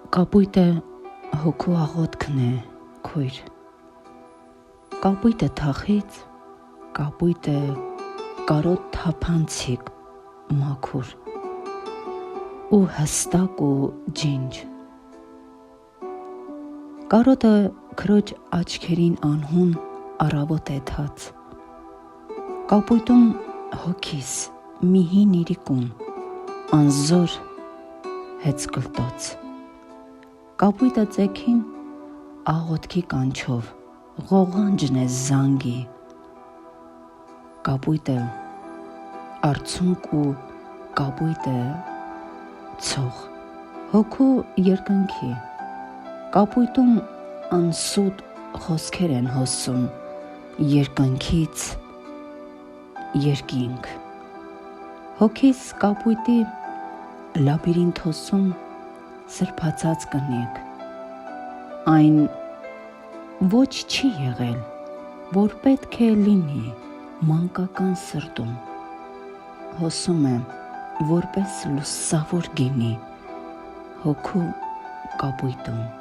Կապույտը հոգու աղոթքն է, քույր։ Կապույտը թախից, կապույտը կարոտ թափանցիկ, մաքուր ու հստակ ու ջինջ։ Կարոտը քրոջ աչքերին անհուն առավոտ է թաց։ Կապույտում հոգիս մի հին իրիկուն, անզոր հեծկլտոց։ Կապույտը ծեքին աղոթքի կանչով ղողանջն է զանգի։ Կապույտը արցունք ու կապույտը ցող, հոգու երկնքի։ Կապույտում անսուտ խոսքեր են հոսում երկնքից երկինք։ Հոգիս կապույտի լաբիրինթոսում սրբացած կնիկ։ Այն ոչ չի եղել, որ պետք է լինի մանկական սրտում։ Հոսում է որպես լուսավոր գինի հոգու կապույտում։